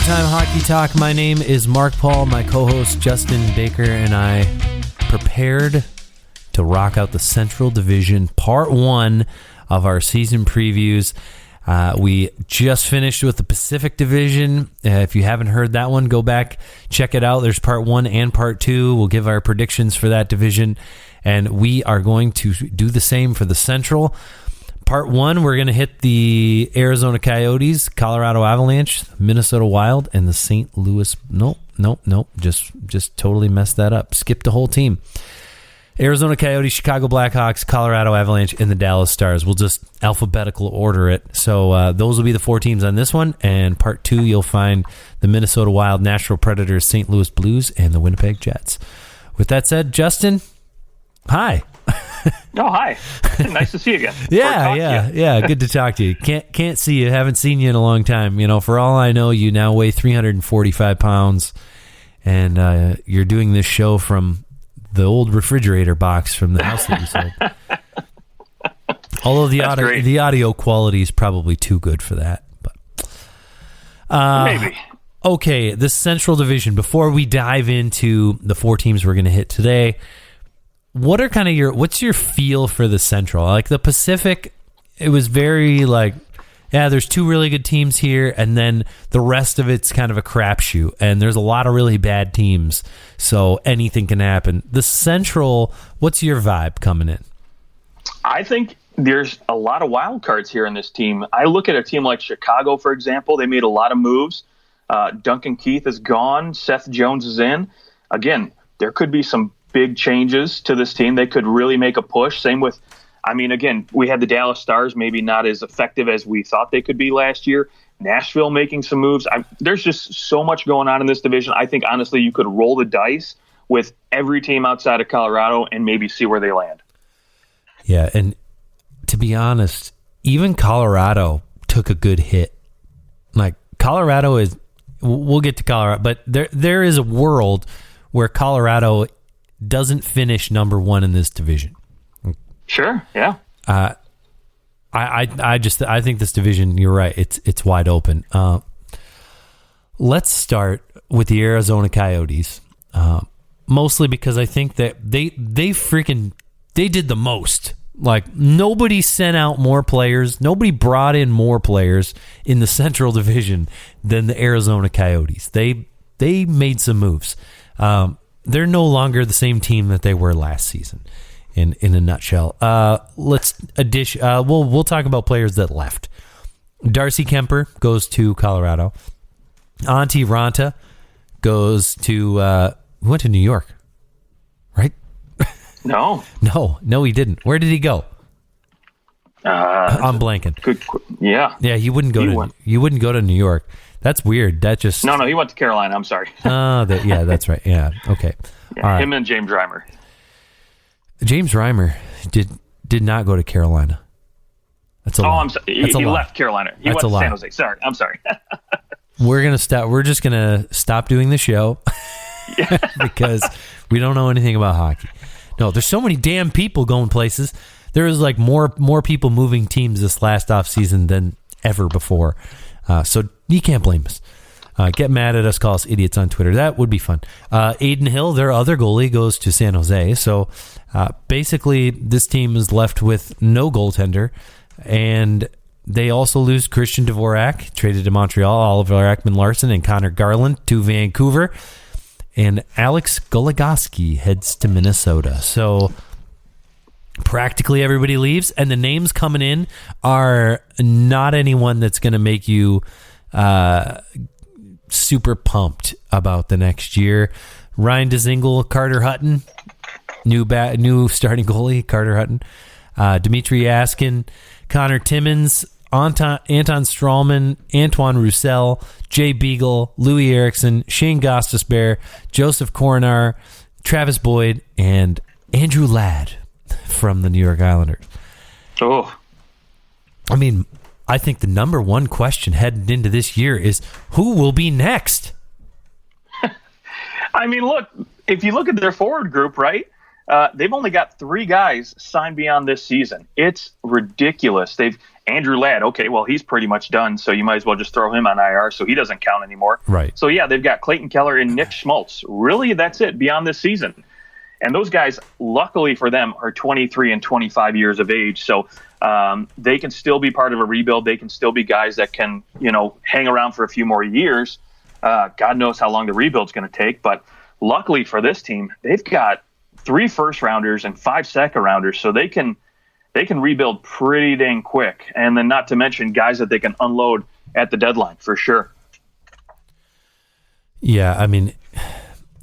Overtime Hockey Talk. My name is Marc Paul. My co-host Justin Baker and I prepared to rock out the Central Division, part one of our season previews. We just finished with the Pacific Division. If you haven't heard that one, go back, check it out. There's part one and part two. We'll give our predictions for that division, and we are going to do the same for the Central. Part one, we're going to hit the Arizona Coyotes, Colorado Avalanche, Minnesota Wild, and the St. Louis... Nope. Just totally messed that up. Skipped the whole team. Arizona Coyotes, Chicago Blackhawks, Colorado Avalanche, and the Dallas Stars. We'll just alphabetical order it. So those will be the four teams on this one. And part two, you'll find the Minnesota Wild, Nashville Predators, St. Louis Blues, and the Winnipeg Jets. With that said, Justin, hi. Oh, hi. Nice to see you again. Yeah. Good to talk to you. Can't see you. Haven't seen you in a long time. You know, for all I know, you now weigh 345 pounds, and you're doing this show from the old refrigerator box from the house that you sold. Although the audio quality is probably too good for that. But maybe. Okay, the Central Division. Before we dive into the four teams we're going to hit today, what are kind of what's your feel for the Central? Like the Pacific, it was very like, yeah, there's two really good teams here, and then the rest of it's kind of a crapshoot, and there's a lot of really bad teams, so anything can happen. The Central, what's your vibe coming in? I think there's a lot of wild cards here in this team. I look at a team like Chicago, for example. They made a lot of moves. Duncan Keith is gone. Seth Jones is in. Again, there could be some big changes to this team. They could really make a push. Same with, again, we had the Dallas Stars, maybe not as effective as we thought they could be last year. Nashville making some moves. There's just so much going on in this division. I think, honestly, you could roll the dice with every team outside of Colorado and maybe see where they land. Yeah, and to be honest, even Colorado took a good hit. Like, Colorado is, we'll get to Colorado, but there is a world where Colorado doesn't finish number one in this division. Sure, yeah. I think this division, you're right, it's wide open. Let's start with the Arizona Coyotes, mostly because I think that they did the most. Like, nobody sent out more players, nobody brought in more players in the Central Division than the Arizona Coyotes. They made some moves. They're no longer the same team that they were last season. In a nutshell, we'll talk about players that left. Darcy Kemper goes to Colorado. Antti Ranta goes to went to New York, right? No, he didn't. Where did he go? I'm blanking. Yeah. You wouldn't go to New York. That's weird. That just no. He went to Carolina. I'm sorry. That's right. Yeah. Okay. Yeah, all right. Him and James Reimer. James Reimer did not go to Carolina. That's a lie. I'm sorry. He left Carolina. He went to San Jose. Sorry. I'm sorry. We're just gonna stop doing the show because we don't know anything about hockey. No, there's so many damn people going places. There was like more people moving teams this last off season than ever before. So you can't blame us. Get mad at us, call us idiots on Twitter. That would be fun. Aiden Hill, their other goalie, goes to San Jose. So basically, this team is left with no goaltender. And they also lose Christian Dvorak, traded to Montreal, Oliver Ekman-Larsson, and Connor Garland to Vancouver. And Alex Goligoski heads to Minnesota. So practically everybody leaves. And the names coming in are not anyone that's going to make you super pumped about the next year. Ryan Dzingel, Carter Hutton, new starting goalie, Carter Hutton, Dmitry Askin, Connor Timmins, Anton Strawman, Antoine Roussel, Jay Beagle, Louis Erickson, Shane Gostisbehere, Joseph Coronar, Travis Boyd, and Andrew Ladd from the New York Islanders. Oh. I think the number one question heading into this year is who will be next? Look, if you look at their forward group, right, they've only got 3 guys signed beyond this season. It's ridiculous. Andrew Ladd, okay, well, he's pretty much done, so you might as well just throw him on IR, so he doesn't count anymore. Right. So, yeah, they've got Clayton Keller and Nick Schmaltz. Really, that's it beyond this season. And those guys, luckily for them, are 23 and 25 years of age, so they can still be part of a rebuild. They can still be guys that can, hang around for a few more years. God knows how long the rebuild's going to take, but luckily for this team, they've got 3 first-rounders and 5 second-rounders, so they can rebuild pretty dang quick. And then not to mention guys that they can unload at the deadline for sure. Yeah, I mean,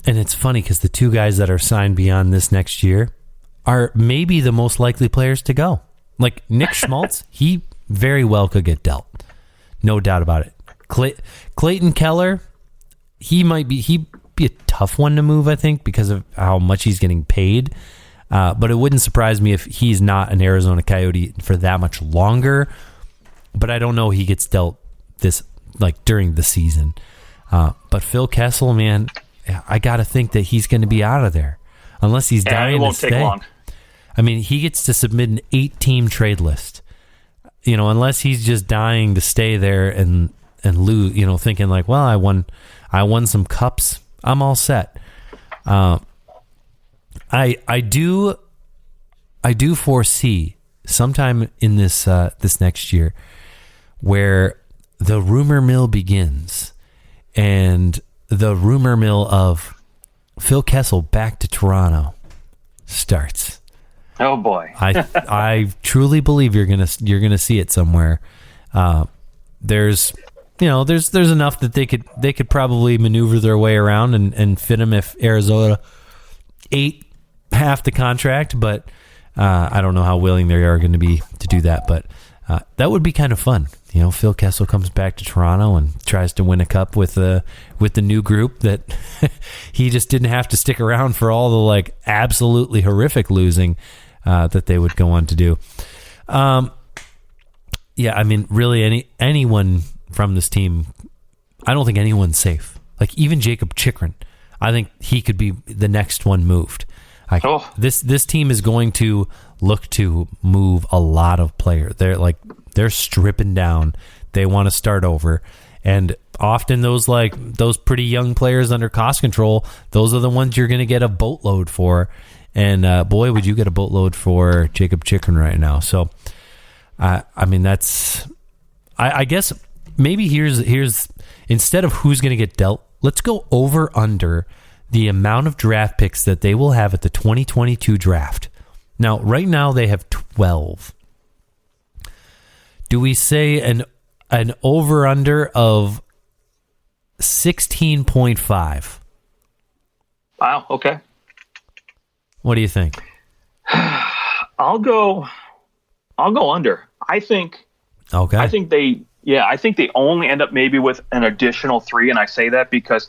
and it's funny because the 2 guys that are signed beyond this next year are maybe the most likely players to go. Like Nick Schmaltz, he very well could get dealt. No doubt about it. Clayton Keller, he'd be a tough one to move, I think, because of how much he's getting paid. But it wouldn't surprise me if he's not an Arizona Coyote for that much longer. But I don't know he gets dealt this during the season. But Phil Kessel, man, I got to think that he's going to be out of there unless he's dying to stay. It won't take long. I mean, he gets to submit an 8-team trade list. Unless he's just dying to stay there and lose. Thinking like, well, I won some cups. I'm all set. I do foresee sometime in this next year where the rumor mill begins, and the rumor mill of Phil Kessel back to Toronto starts. Oh boy! I truly believe you're gonna see it somewhere. There's enough that they could probably maneuver their way around and fit him if Arizona ate half the contract, but I don't know how willing they are going to be to do that. But that would be kind of fun. Phil Kessel comes back to Toronto and tries to win a cup with the new group that he just didn't have to stick around for all the absolutely horrific losing that they would go on to do. Yeah, I mean, really anyone from this team, I don't think anyone's safe. Even Jacob Chikrin, I think he could be the next one moved. This team is going to look to move a lot of players. They're stripping down. They want to start over, and often those pretty young players under cost control, those are the ones you're going to get a boatload for. And boy, would you get a boatload for Jacob Chikrin right now. So, I mean, I guess maybe here's instead of who's going to get dealt, let's go over under the amount of draft picks that they will have at the 2022 draft. Now, right now they have 12. Do we say an over under of 16.5? Wow, okay. What do you think? I'll go under. I think they only end up maybe with an additional 3, and I say that because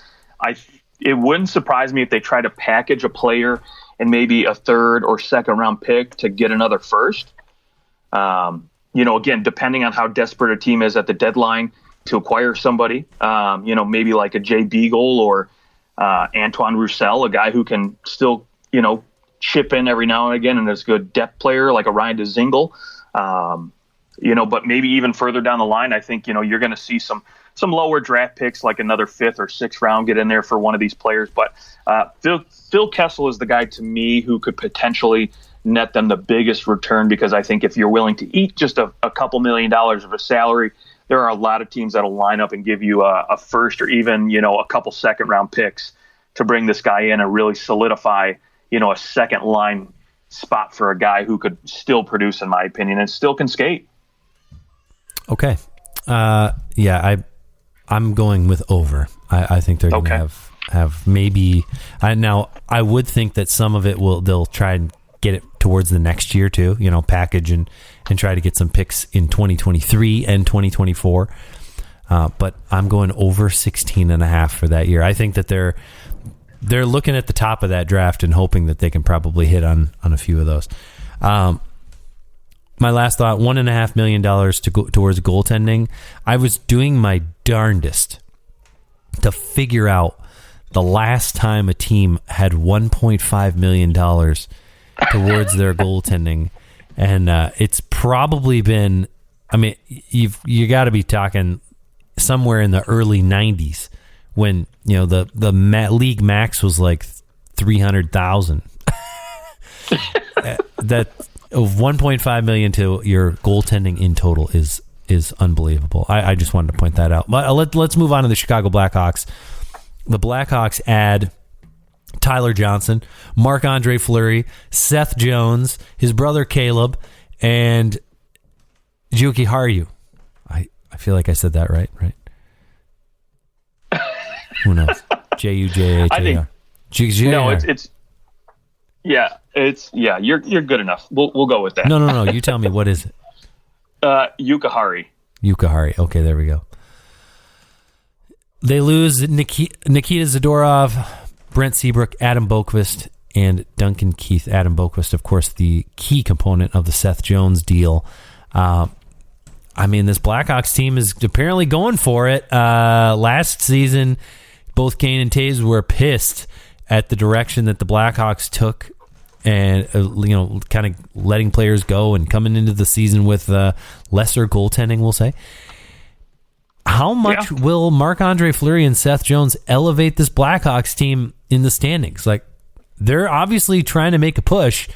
it wouldn't surprise me if they try to package a player and maybe a 3rd or 2nd round pick to get another 1st. Again, depending on how desperate a team is at the deadline to acquire somebody, maybe like a Jay Beagle or Antoine Roussel, a guy who can still, chip in every now and again and is a good depth player like a Ryan DeZingle. But maybe even further down the line, I think, you're going to see some lower draft picks, like another 5th or 6th round, get in there for one of these players. But Phil Kessel is the guy to me who could potentially net them the biggest return, because I think if you're willing to eat just a couple $1 million of a salary, there are a lot of teams that'll line up and give you a 1st or even, a couple 2nd round picks to bring this guy in and really solidify, a 2nd line spot for a guy who could still produce, in my opinion, and still can skate. Okay. I'm going with over. I think they're going to have maybe. Now, I would think that some of it they'll try and get it towards the next year too. Package and try to get some picks in 2023 and 2024. But I'm going over 16.5 for that year. I think that they're looking at the top of that draft and hoping that they can probably hit on a few of those. My last thought, $1.5 million to go towards goaltending. I was doing my darndest to figure out the last time a team had $1.5 million towards their goaltending. And it's probably been I mean, you got to be talking somewhere in the early 90s when, the league max was like 300,000. That of 1.5 million to your goaltending in total is unbelievable. I just wanted to point that out. Let's move on to the Chicago Blackhawks. The Blackhawks add Tyler Johnson, Marc-Andre Fleury, Seth Jones, his brother Caleb, and Juki Harju. I feel like I said that right? Who knows? Jujahr. No, you're good enough. We'll go with that. No. You tell me, what is it? Juki Harju. Okay, there we go. They lose Nikita Zadorov, Brent Seabrook, Adam Boqvist, and Duncan Keith. Adam Boqvist, of course, the key component of the Seth Jones deal. This Blackhawks team is apparently going for it. Last season, both Kane and Taves were pissed at the direction that the Blackhawks took, and kind of letting players go and coming into the season with lesser goaltending, we'll say. How much will Marc-Andre Fleury and Seth Jones elevate this Blackhawks team in the standings? Like, they're obviously trying to make a push.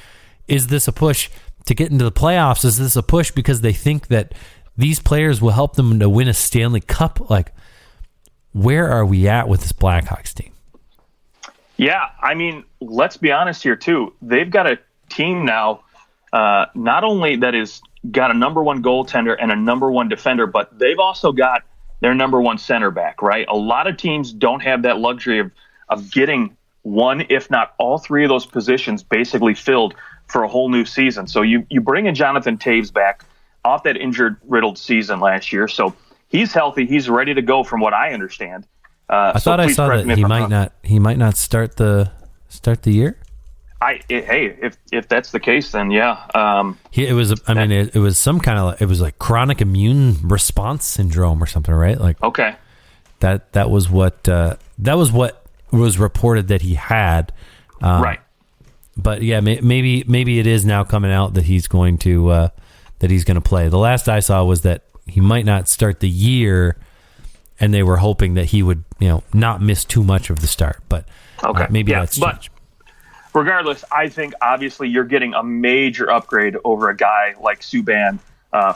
Is this a push to get into the playoffs? Is this a push because they think that these players will help them to win a Stanley Cup? Like, where are we at with this Blackhawks team? Yeah, let's be honest here, too. They've got a team now, not only that is got a number one goaltender and a number one defender, but they've also got their number one center back, right? A lot of teams don't have that luxury of getting one, if not all three of those positions basically filled for a whole new season. So you bring in Jonathan Taves back off that injured-riddled season last year. So he's healthy. He's ready to go from what I understand. I thought I saw that he might not start the year. If that's the case, then yeah. It was some kind of, it was like chronic immune response syndrome or something, right? Like, okay, that was what was reported that he had, right? But yeah, maybe it is now coming out that he's going to play. The last I saw was that he might not start the year, and they were hoping that he would not miss too much of the start. But maybe that's changed. Regardless, I think obviously you're getting a major upgrade over a guy like Subban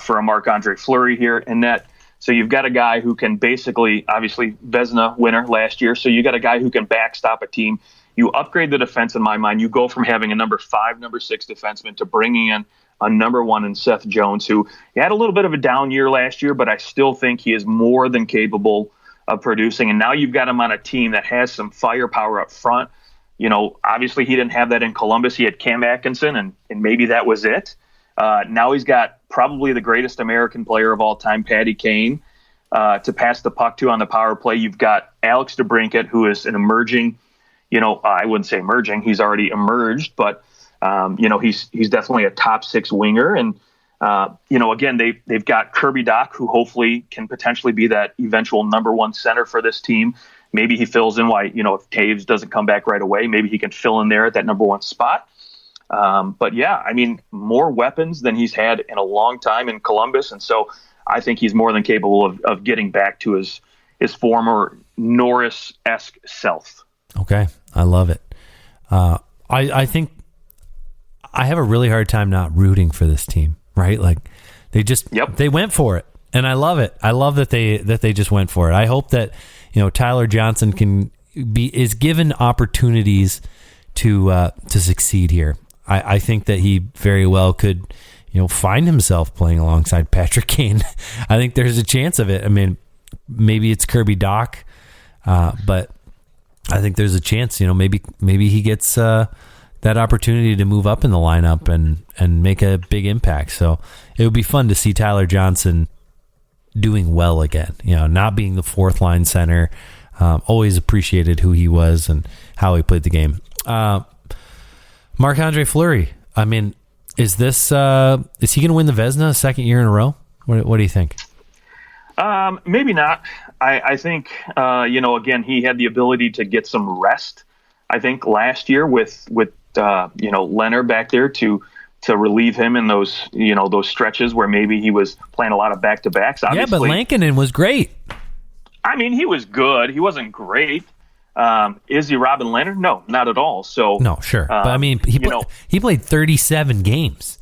for a Marc-Andre Fleury here in that. So you've got a guy who can basically, obviously, Vezina winner last year. So you got a guy who can backstop a team. You upgrade the defense in my mind. You go from having a number 5, number 6 defenseman to bringing in a number 1 in Seth Jones, who had a little bit of a down year last year, but I still think he is more than capable of producing. And now you've got him on a team that has some firepower up front. Obviously he didn't have that in Columbus. He had Cam Atkinson, and maybe that was it. Now he's got probably the greatest American player of all time, Patty Kane, to pass the puck to on the power play. You've got Alex DeBrincat, who is an emerging, I wouldn't say emerging. He's already emerged, but, he's definitely a top 6 winger. And, again, they've got Kirby Dach, who hopefully can potentially be that eventual number 1 center for this team. Maybe he fills in if Taves doesn't come back right away, maybe he can fill in there at that number 1 spot. But yeah, more weapons than he's had in a long time in Columbus. And so I think he's more than capable of getting back to his former Norris-esque self. Okay. I love it. I think I have a really hard time not rooting for this team, right? Like they went for it, and I love it. I love that they just went for it. I hope that, Tyler Johnson is given opportunities to succeed here. I think that he very well could, find himself playing alongside Patrick Kane. I think there's a chance of it. Maybe it's Kirby Dach, but I think there's a chance. Maybe he gets that opportunity to move up in the lineup and make a big impact. So it would be fun to see Tyler Johnson doing well again. Not being the 4th line center. Always appreciated who he was and how he played the game. Marc-Andre Fleury. Is he going to win the Vezina a second year in a row? What do you think? Maybe not. I think, again, he had the ability to get some rest. I think last year with Leonard back there to to relieve him in those stretches where maybe he was playing a lot of back-to-backs. Yeah, but Lankinen was great. I mean, he was good. He wasn't great. Is he Robin Leonard? No, not at all. So no, sure. But I mean, he played 37 games.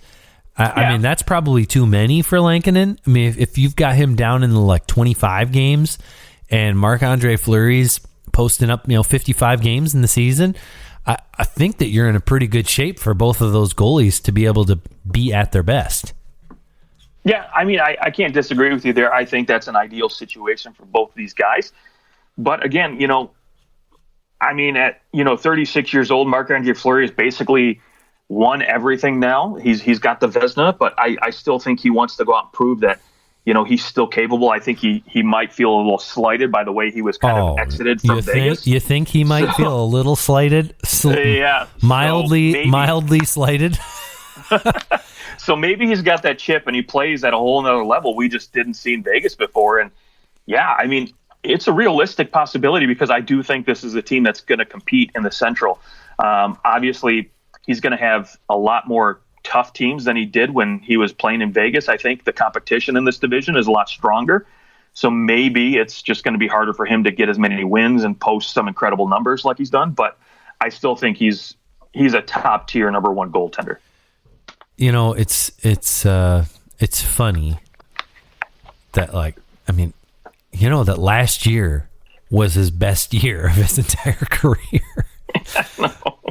I mean, that's probably too many for Lankinen. I mean, if you've got him down in the 25 games and Marc-Andre Fleury's posting up 55 games in the season, I think that you're in a pretty good shape for both of those goalies to be able to be at their best. Yeah, I mean, I can't disagree with you there. I think that's an ideal situation for both of these guys. But again, I mean, at 36 years old, Marc-Andre Fleury has basically won everything now. He's got the Vezina, but I still think he wants to go out and prove that he's still capable. I think he might feel a little slighted by the way he was kind of exited from Vegas. You think he might feel a little slighted? Yeah, mildly slighted. So maybe he's got that chip and he plays at a whole nother level we just didn't see in Vegas before. And yeah, I mean, it's a realistic possibility because I do think this is a team that's going to compete in the Central. Obviously, he's going to have a lot more tough teams than he did when he was playing in Vegas. I think the competition in this division is a lot stronger. So maybe it's just going to be harder for him to get as many wins and post some incredible numbers like he's done. But I still think he's a top tier number one goaltender. It's funny that that last year was his best year of his entire career.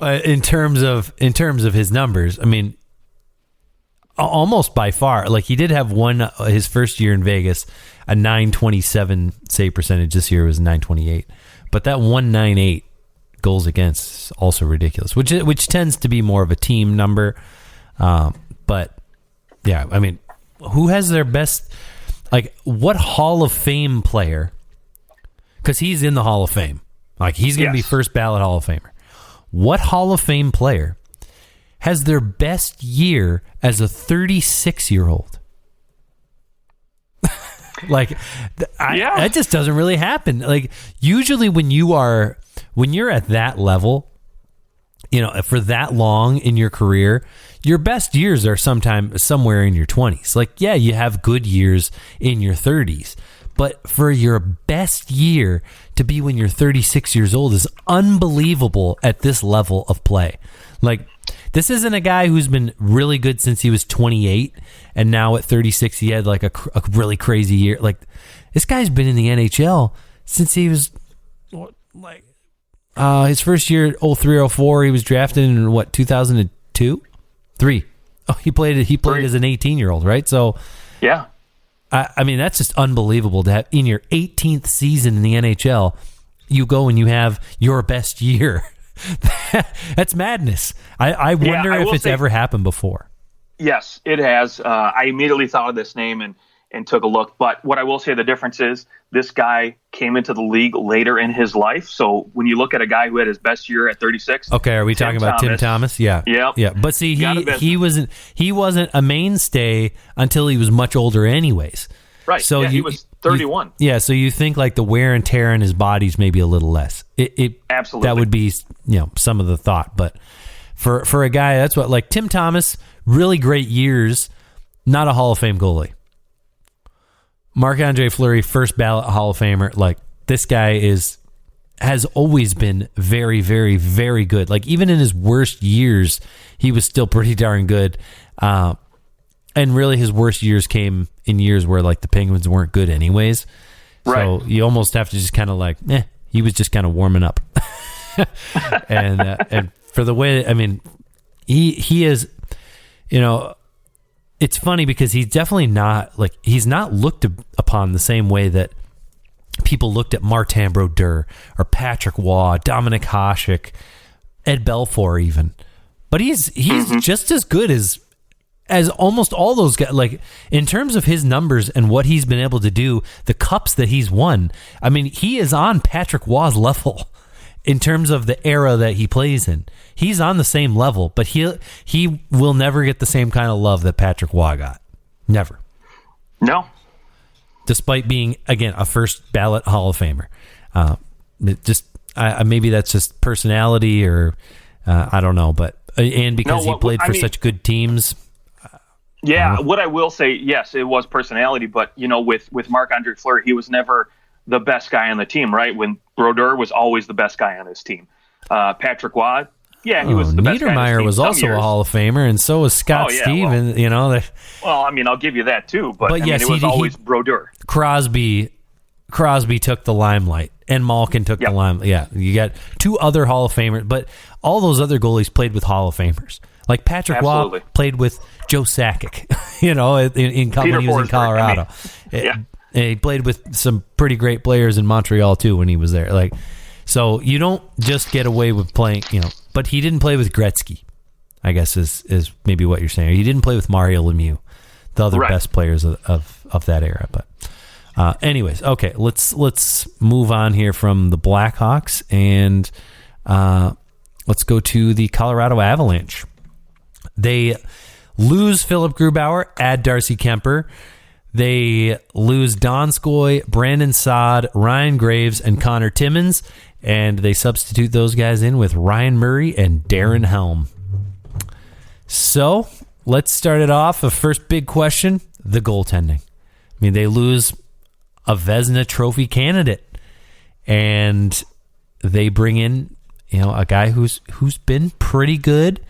in terms of his numbers. I mean, almost by far. Like, he did have his first year in Vegas, a .927 save percentage. This year was .928, but that .198 goals against is also ridiculous, which tends to be more of a team number. But yeah, I mean, who has their best? Like, what Hall of Fame player? Because he's in the Hall of Fame. Like, he's going to be first ballot Hall of Famer. What Hall of Fame player has their best year as a 36-year-old? That just doesn't really happen. Like, usually when you're at that level, for that long in your career, your best years are somewhere in your 20s. Like, yeah, you have good years in your 30s, but for your best year to be when you're 36 years old is unbelievable at this level of play. Like, this isn't a guy who's been really good since he was 28, and now at 36 he had like a really crazy year. Like, this guy's been in the NHL since he was like his first year, 03-04. He was drafted in 2002, 3. Oh, he played as an 18-year-old, right? So yeah. I mean, that's just unbelievable to have in your 18th season in the NHL, you go and you have your best year. That's madness. I wonder if it's ever happened before. Yes, it has. I immediately thought of this name and took a look. But what I will say, the difference is this guy came into the league later in his life. So when you look at a guy who had his best year at 36. Okay, are we talking about Tim Thomas? Yeah. Yeah. But see, he wasn't a mainstay until he was much older anyways. Right. So he was 31. So you think like the wear and tear in his body's maybe a little less. Absolutely. That would be, some of the thought. But for a guy, that's what, like Tim Thomas, really great years, not a Hall of Fame goalie. Marc-Andre Fleury, first ballot Hall of Famer. Like, this guy has always been very, very, very good. Like, even in his worst years, he was still pretty darn good. And really, his worst years came in years where, like, the Penguins weren't good anyways. Right. So you almost have to just kind of like, he was just kind of warming up. and for the way, I mean, he is, it's funny because he's definitely not, like, he's not looked upon the same way that people looked at Martin Brodeur or Patrick Waugh, Dominic Hasek, Ed Belfour even. But he's just as good as almost all those guys. Like, in terms of his numbers and what he's been able to do, the cups that he's won, I mean, he is on Patrick Waugh's level in terms of the era that he plays in. He's on the same level, but he will never get the same kind of love that Patrick Waugh got. Never. No. Despite being, again, a first ballot Hall of Famer. Maybe that's just personality or I don't know, but And because he played for such good teams. Yeah, what I will say, yes, it was personality, but with Marc-Andre Fleury, he was never the best guy on the team, right? When Brodeur was always the best guy on his team. Patrick Waugh, yeah, he was the best guy on his team. Niedermeyer was also a Hall of Famer, and so was Scott Stevens. Well, I'll give you that too, but yes, it was always Brodeur. Crosby took the limelight, and Malkin took the limelight. Yeah, you got two other Hall of Famers, but all those other goalies played with Hall of Famers. Like Patrick Waugh played with Joe Sakic, in when he was in Colorado. He played with some pretty great players in Montreal too when he was there. So you don't just get away with playing, but he didn't play with Gretzky, I guess is maybe what you're saying. He didn't play with Mario Lemieux, the other best players of that era. But anyways, okay, let's move on here from the Blackhawks and let's go to the Colorado Avalanche. They lose Philip Grubauer, add Darcy Kemper. They lose Donskoy, Brandon Saad, Ryan Graves, and Connor Timmins, and they substitute those guys in with Ryan Murray and Darren Helm. So let's start it off. The first big question, the goaltending. They lose a Vezina Trophy candidate, and they bring in a guy who's been pretty good.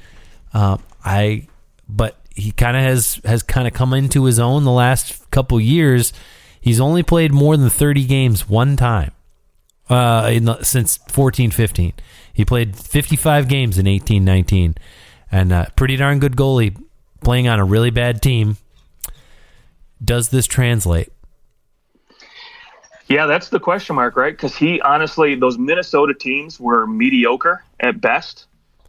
But he kind of has kind of come into his own the last couple years. He's only played more than 30 games one time since 14-15. He played 55 games in 18-19, and pretty darn good goalie playing on a really bad team. Does this translate? Yeah, that's the question mark, right? Because those Minnesota teams were mediocre at best.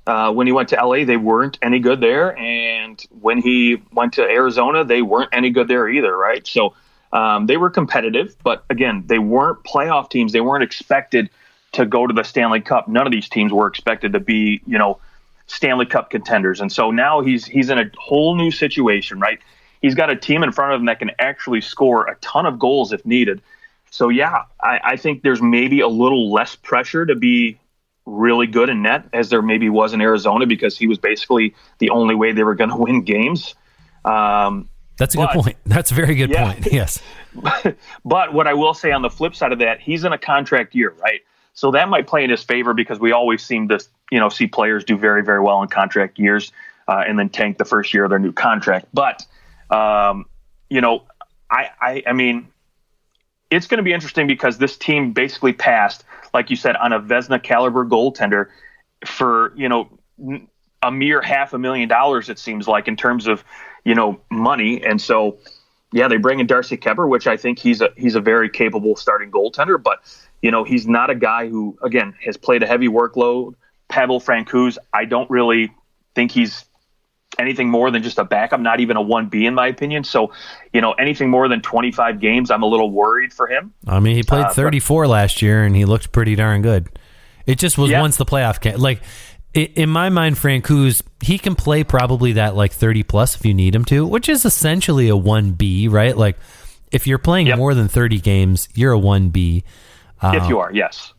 When he went to LA, they weren't any good there. And when he went to Arizona, they weren't any good there either, right? So they were competitive, but again, they weren't playoff teams. They weren't expected to go to the Stanley Cup. None of these teams were expected to be, Stanley Cup contenders. And so now he's in a whole new situation, right? He's got a team in front of him that can actually score a ton of goals if needed. So, yeah, I think there's maybe a little less pressure to be really good in net as there maybe was in Arizona, because he was basically the only way they were going to win games. That's a good point. That's a very good point. Yes. But what I will say on the flip side of that, he's in a contract year, right? So that might play in his favor, because we always seem to, see players do very, very well in contract years and then tank the first year of their new contract. But, I mean, it's going to be interesting because this team basically passed, like you said, on a Vezina caliber goaltender for, a mere $500,000, it seems like, in terms of, money. And so, yeah, they bring in Darcy Kemper, which I think he's a very capable starting goaltender, but, he's not a guy who, again, has played a heavy workload. Pavel Francouz, I don't really think he's anything more than just a backup, not even a 1B in my opinion. So, anything more than 25 games, I'm a little worried for him. I mean, he played 34 last year, and he looked pretty darn good. It just was once the playoff came. Like, in my mind, Francouz, he can play probably that 30 plus if you need him to, which is essentially a 1B, right? Like, if you're playing more than 30 games, you're a 1B. If you are, yes.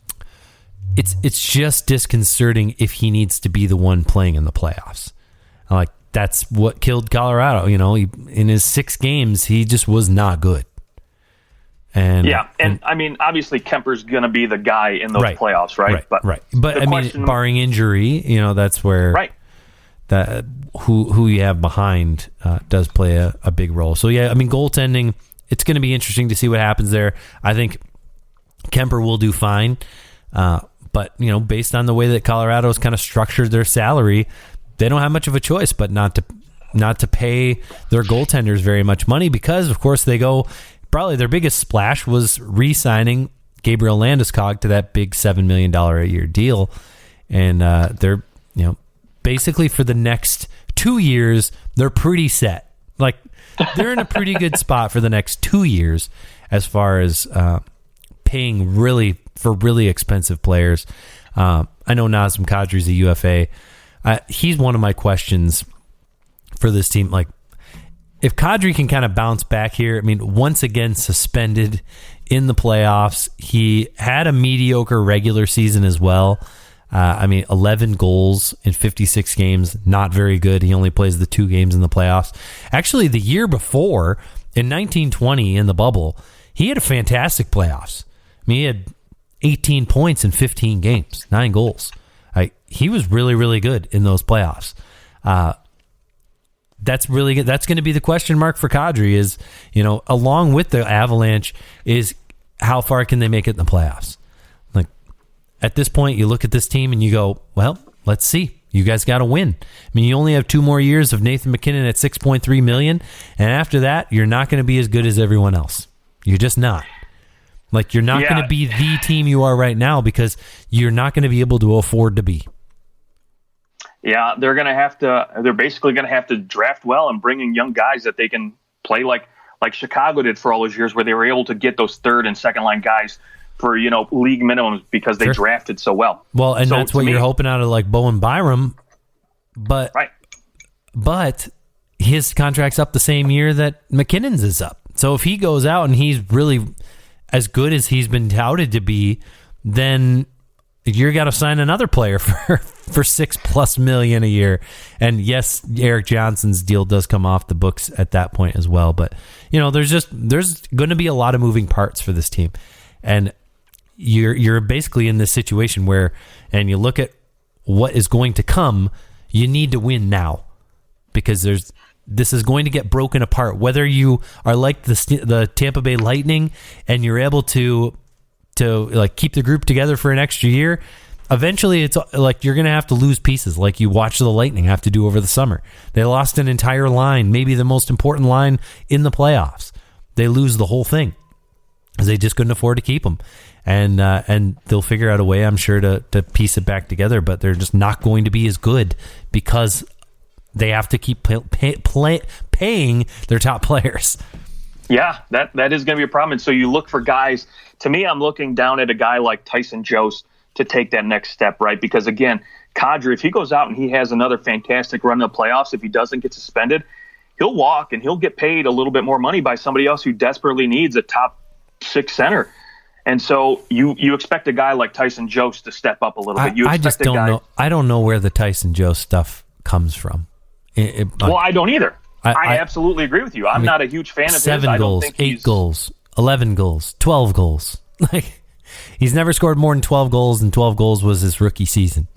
It's just disconcerting if he needs to be the one playing in the playoffs. Like, that's what killed Colorado. In his 6 games, he just was not good. And I mean, obviously Kemper's going to be the guy in those playoffs, right? But I mean, barring injury, that's where that who you have behind does play a big role. So yeah, I mean, goaltending, it's going to be interesting to see what happens there. I think Kemper will do fine, but based on the way that Colorado's kind of structured their salary, they don't have much of a choice but not to pay their goaltenders very much money, because of course they go. Probably their biggest splash was re-signing Gabriel Landeskog to that big $7 million a year deal. And they're, basically for the next 2 years, they're pretty set. Like, they're in a pretty good spot for the next 2 years as far as paying for really expensive players. I know Nazim Kadri's a UFA. He's one of my questions for this team. Like, if Kadri can kind of bounce back here, I mean, once again suspended in the playoffs. He had a mediocre regular season as well. 11 goals in 56 games, not very good. He only plays the 2 games in the playoffs. Actually, the year before, in 1920, in the bubble, he had a fantastic playoffs. He had 18 points in 15 games, 9 goals. He was really, really good in those playoffs. That's really good. That's going to be the question mark for Kadri is, along with the Avalanche, is how far can they make it in the playoffs? Like, at this point, you look at this team and you go, well, let's see. You guys got to win. You only have 2 more years of Nathan MacKinnon at $6.3 million, and after that, you're not going to be as good as everyone else. You're just not. Like, you're not going to be the team you are right now because you're not going to be able to afford to be. Yeah, they're basically going to have to draft well and bring in young guys that they can play like Chicago did for all those years, where they were able to get those third and second line guys for, league minimums because they drafted so well. Well, and so that's what you're hoping out of like Bowen Byram, but his contract's up the same year that McKinnon's is up. So if he goes out and he's really as good as he's been touted to be, then you're got to sign another player for $6+ million a year. And yes, Eric Johnson's deal does come off the books at that point as well. But there's going to be a lot of moving parts for this team, and you're basically in this situation where, and you look at what is going to come, you need to win now because this is going to get broken apart. Whether you are like the Tampa Bay Lightning and you're able to like keep the group together for an extra year, eventually it's like you're going to have to lose pieces like you watch the Lightning have to do over the summer. They lost an entire line, maybe the most important line in the playoffs. They lose the whole thing because they just couldn't afford to keep them. And they'll figure out a way, I'm sure, to piece it back together, but they're just not going to be as good because they have to keep paying their top players. Yeah, that is going to be a problem. And so you look for guys. To me, I'm looking down at a guy like Tyson Jost to take that next step, right? Because, again, Kadri, if he goes out and he has another fantastic run in the playoffs, if he doesn't get suspended, he'll walk and he'll get paid a little bit more money by somebody else who desperately needs a top 6 center. And so you expect a guy like Tyson Jost to step up a little bit. I just don't know. I don't know where the Tyson Jost stuff comes from. Well, I don't either. I absolutely agree with you. I'm not a huge fan of 7 goals, 8 goals, 11 goals, 12 goals. Like, he's never scored more than 12 goals, and 12 goals was his rookie season.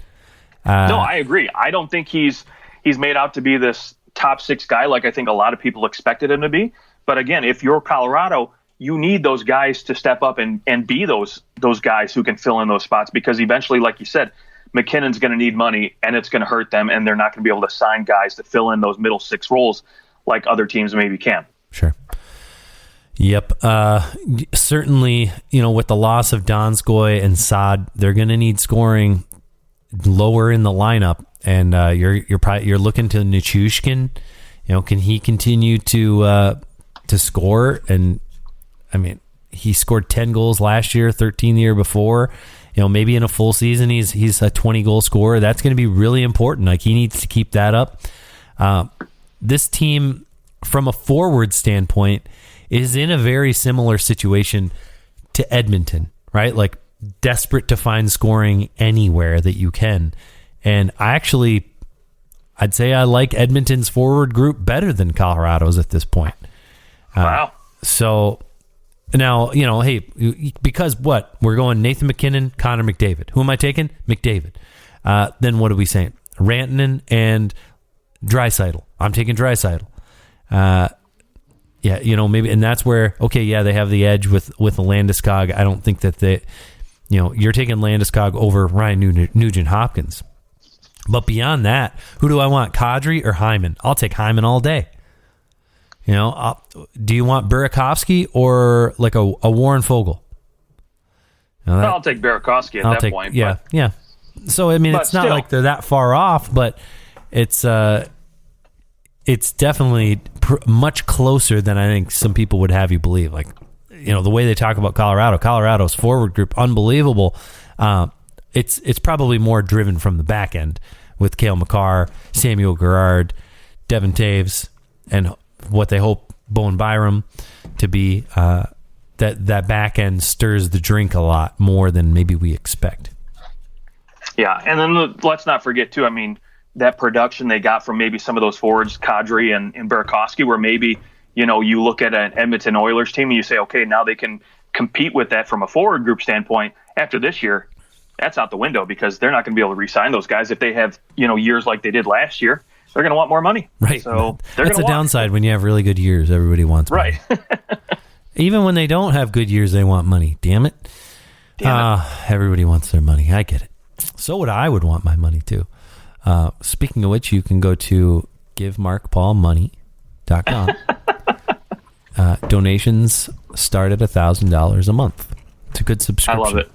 No, I agree. I don't think he's made out to be this top 6 guy like I think a lot of people expected him to be. But again, if you're Colorado, you need those guys to step up and be those guys who can fill in those spots, because eventually, like you said, McKinnon's going to need money, and it's going to hurt them, and they're not going to be able to sign guys to fill in those middle 6 roles like other teams maybe can. Sure. Yep. Certainly, with the loss of Donskoy and Saad, they're going to need scoring lower in the lineup, and you're looking to Nichushkin. Can he continue to score? And he scored 10 goals last year, 13 the year before. Maybe in a full season, he's a 20-goal scorer. That's going to be really important. Like, he needs to keep that up. This team, from a forward standpoint, is in a very similar situation to Edmonton, right? Like, desperate to find scoring anywhere that you can. And I'd say I like Edmonton's forward group better than Colorado's at this point. Wow. So now, hey, because what? We're going Nathan MacKinnon, Connor McDavid. Who am I taking? McDavid. Then what are we saying? Rantanen and Draisaitl. I'm taking Draisaitl. Maybe, and that's where, they have the edge with Landeskog. I don't think that you're taking Landeskog over Ryan Nugent-Hopkins. But beyond that, who do I want, Kadri or Hyman? I'll take Hyman all day. Do you want Burakovsky or like a Warren Fogle? I'll take Burakovsky at that point. Yeah, yeah. So, it's not like they're that far off, but it's definitely much closer than I think some people would have you believe. Like, the way they talk about Colorado's forward group, unbelievable. It's probably more driven from the back end with Cale Makar, Samuel Girard, Devin Taves, and what they hope Bowen Byram to be. That back end stirs the drink a lot more than maybe we expect. Yeah, and then let's not forget, too, I mean, that production they got from maybe some of those forwards, Kadri and Burakovsky, where maybe, you look at an Edmonton Oilers team and you say, okay, now they can compete with that from a forward group standpoint. After this year, that's out the window because they're not going to be able to re-sign those guys if they have, years like they did last year. They're going to want more money. Right. So that's the downside when you have really good years. Everybody wants money. Right. Even when they don't have good years, they want money. Damn it. Everybody wants their money. I get it. So I would want my money too. Speaking of which, you can go to givemarkpaulmoney.com. Donations start at $1,000 a month. It's a good subscription. I love it.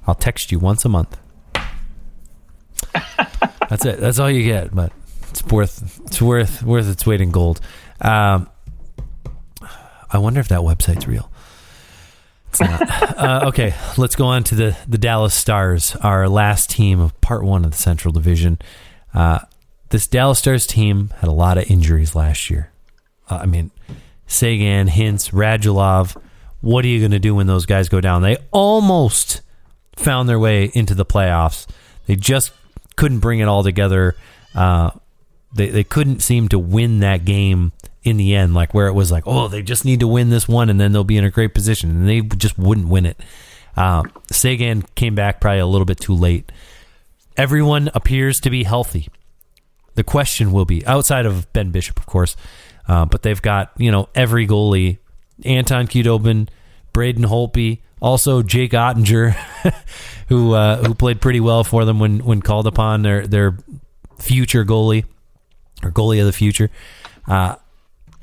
I'll text you once a month. That's it. That's all you get, but it's worth its weight in gold. I wonder if that website's real. It's not. Okay, let's go on to the Dallas Stars, our last team of Part 1 of the Central Division. This Dallas Stars team had a lot of injuries last year. Seguin, Hintz, Radulov. What are you going to do when those guys go down? They almost found their way into the playoffs. They just couldn't bring it all together. They couldn't seem to win that game in the end, like where it was like, oh, they just need to win this one and then they'll be in a great position, and they just wouldn't win it. Seguin came back probably a little bit too late. Everyone appears to be healthy. The question will be, outside of Ben Bishop, of course, but they've got, every goalie, Anton Khudobin, Braden Holtby, also Jake Ottinger, who played pretty well for them when called upon, their future goalie, or goalie of the future.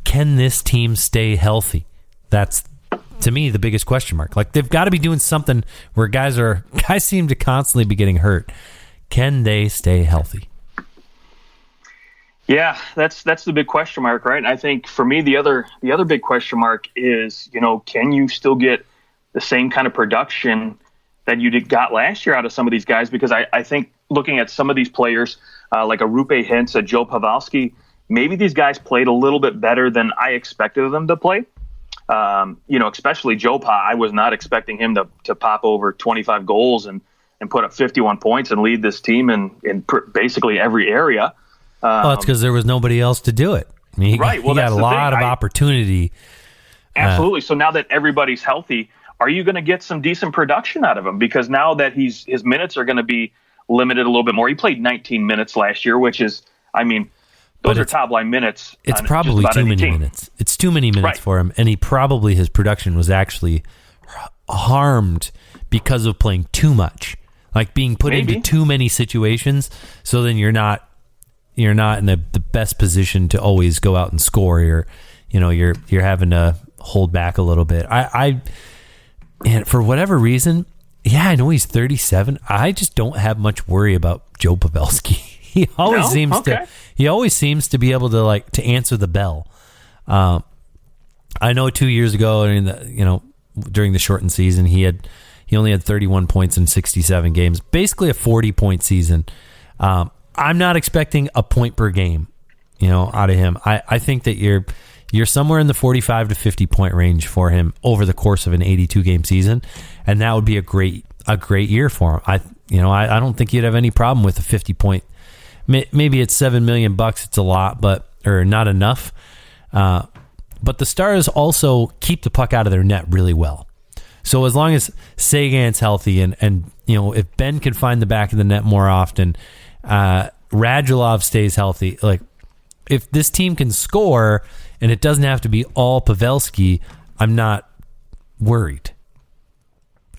Can this team stay healthy? That's, to me, the biggest question mark. Like, they've got to be doing something where guys seem to constantly be getting hurt. Can they stay healthy? Yeah, that's the big question mark, right? And I think for me, the other big question mark is, can you still get the same kind of production that you got last year out of some of these guys? Because I think looking at some of these players, like a Rupe Hintz, a Joe Pavelski, maybe these guys played a little bit better than I expected them to play. Especially Joe Pa. I was not expecting him to pop over 25 goals and put up 51 points and lead this team in basically every area. It's because there was nobody else to do it. I mean, he got a lot of opportunity. Absolutely. So now that everybody's healthy, are you going to get some decent production out of him? Because now that his minutes are going to be limited a little bit more. He played 19 minutes last year, which is, those are top line minutes. It's probably too many minutes. It's too many minutes for him, and his production was actually harmed because of playing too much, like being put into too many situations. So then you're not in the best position to always go out and score. You're having to hold back a little bit. And for whatever reason, I know he's 37. I just don't have much worry about Joe Pavelski. He always seems to be able to answer the bell. I know 2 years ago, during the shortened season, he only had 31 points in 67 games, basically a 40-point season. I'm not expecting a point per game, out of him. I think that you're somewhere in the 45 to 50 point range for him over the course of an 82 game season, and that would be a great year for him. I don't think you'd have any problem with a 50 point. Maybe it's $7 million. It's a lot, or not enough. But the Stars also keep the puck out of their net really well. So as long as Seguin's healthy and if Ben can find the back of the net more often, Radulov stays healthy. Like, if this team can score and it doesn't have to be all Pavelski, I'm not worried.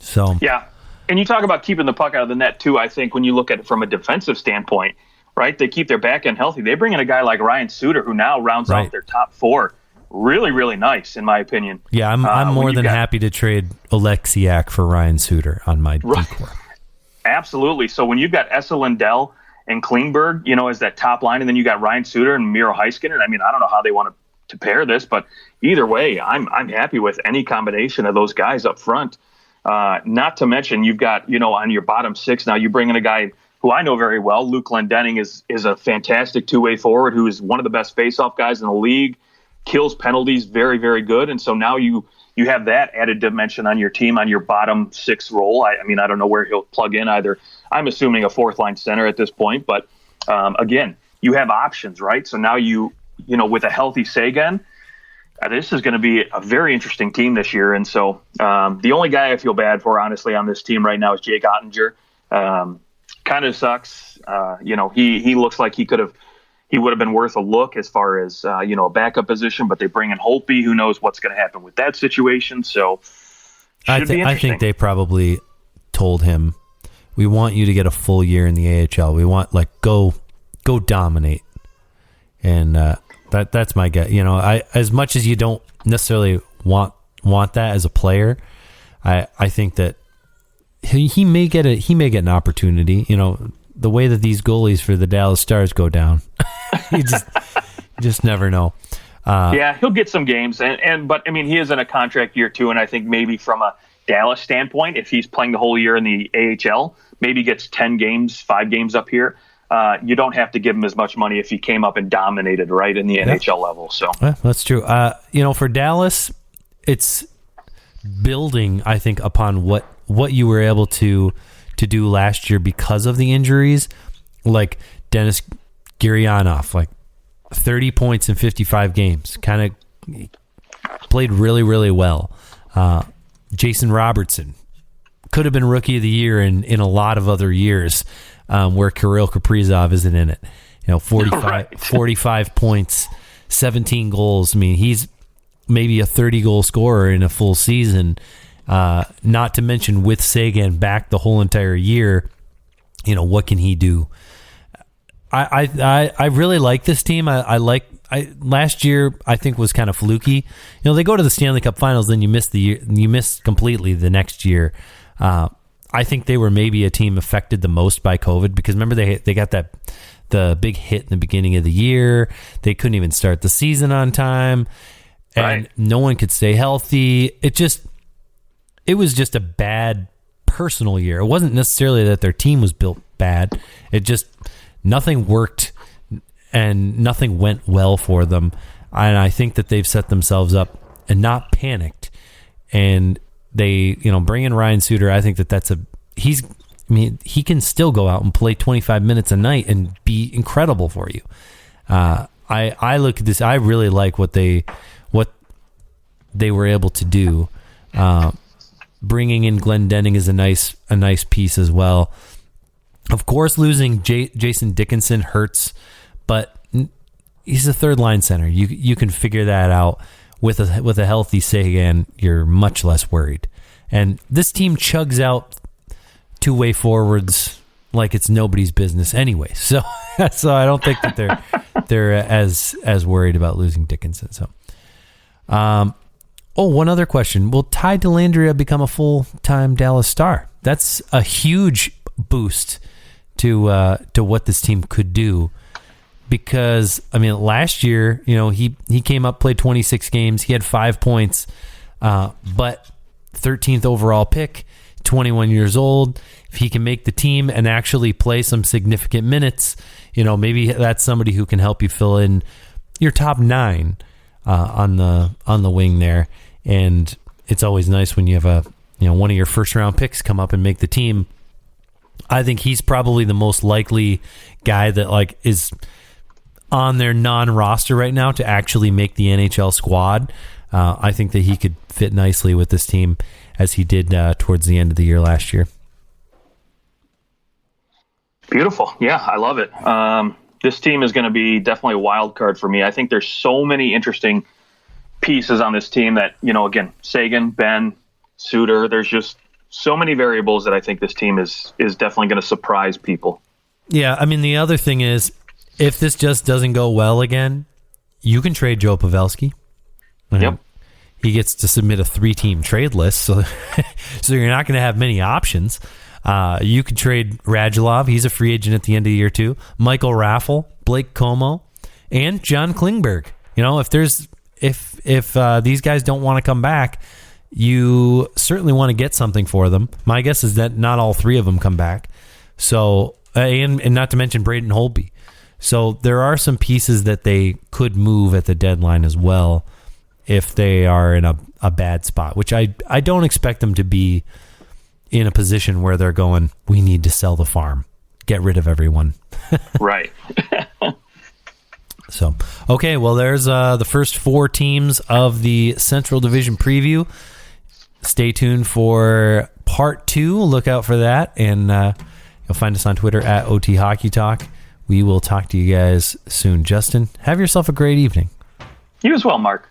So yeah, and you talk about keeping the puck out of the net too. I think when you look at it from a defensive standpoint, right, they keep their back end healthy. They bring in a guy like Ryan Suter, who now rounds out their top four. Really, really nice, in my opinion. Yeah, I'm more than happy to trade Oleksiak for Ryan Suter on my decor. Absolutely. So when you've got Esa Lindell and Klingberg, as that top line, and then you got Ryan Suter and Miro Heiskanen, I don't know how they want to pair this, but either way, I'm happy with any combination of those guys up front. Not to mention, you've got, on your bottom six now, you bring in a guy who I know very well. Luke Glendening is a fantastic two-way forward who is one of the best face-off guys in the league, kills penalties very, very good. And so now you have that added dimension on your team, on your bottom six role. I don't know where he'll plug in, either I'm assuming a fourth line center at this point. But again, you have options, right? So now with a healthy Sagan, this is going to be a very interesting team this year. And so the only guy I feel bad for, honestly, on this team right now is Jake Ottinger. Kind of sucks. He looks like he would have been worth a look as far as, a backup position, but they bring in Holtby. Who knows what's going to happen with that situation. So I think they probably told him, we want you to get a full year in the AHL. We want, go dominate. And that's my guess. As much as you don't necessarily want that as a player, I think that he may get an opportunity. The way that these goalies for the Dallas Stars go down, you just never know. Yeah, he'll get some games, but I mean, he is in a contract year too, and I think maybe from a Dallas standpoint, if he's playing the whole year in the AHL, maybe gets 10 games, 5 games up here. You don't have to give him as much money if he came up and dominated right in the NHL level. So that's true. For Dallas, it's building, I think, upon what you were able to do last year because of the injuries, like Dennis Gurianov, 30 points in 55 games, kind of played really, really well. Jason Robertson could have been Rookie of the Year in a lot of other years where Kirill Kaprizov isn't in it. 45 points, 17 goals. I mean, he's maybe a 30-goal scorer in a full season. Not to mention with Sagan back the whole entire year, what can he do? I really like this team. Last year I think was kind of fluky. They go to the Stanley Cup Finals, then you miss completely the next year. I think they were maybe a team affected the most by COVID because remember they got the big hit in the beginning of the year. They couldn't even start the season on time, and no one could stay healthy. It was just a bad personal year. It wasn't necessarily that their team was built bad. It just nothing worked and nothing went well for them. And I think that they've set themselves up and not panicked. And they, bring in Ryan Suter. I think he can still go out and play 25 minutes a night and be incredible for you. I look at this. I really like what they were able to do. Bringing in Glenn Denning is a nice piece as well. Of course, losing Jason Dickinson hurts, but he's a third line center. You can figure that out with a healthy Sagan. You're much less worried, and this team chugs out two-way forwards like it's nobody's business anyway. So I don't think that they're as worried about losing Dickinson. So. One other question. Will Ty Dellandrea become a full-time Dallas Star? That's a huge boost to what this team could do because, last year, he came up, played 26 games. He had 5 points, but 13th overall pick, 21 years old. If he can make the team and actually play some significant minutes, maybe that's somebody who can help you fill in your top 9 on the wing there. And it's always nice when you have one of your first round picks come up and make the team. I think he's probably the most likely guy that is on their non-roster right now to actually make the NHL squad. I think that he could fit nicely with this team as he did towards the end of the year last year. Beautiful. Yeah, I love it. This team is going to be definitely a wild card for me. I think there's so many interesting pieces on this team that, again, Sagan, Ben, Suter, there's just so many variables that I think this team is definitely going to surprise people. Yeah, the other thing is, if this just doesn't go well again, you can trade Joe Pavelski. Yep. He gets to submit a 3-team trade list, so you're not going to have many options. You could trade Radulov. He's a free agent at the end of the year too. Michael Raffle, Blake Como, and John Klingberg. If these guys don't want to come back, you certainly want to get something for them. My guess is that not all 3 of them come back. So, and not to mention Braden Holtby. So there are some pieces that they could move at the deadline as well if they are in a bad spot, which I don't expect them to be in a position where they're going, we need to sell the farm, get rid of everyone. Right. So, okay, well, there's the first 4 teams of the Central Division preview. Stay tuned for part 2. Look out for that, and you'll find us on Twitter at OT Hockey Talk. We will talk to you guys soon. Justin, have yourself a great evening. You as well, Mark.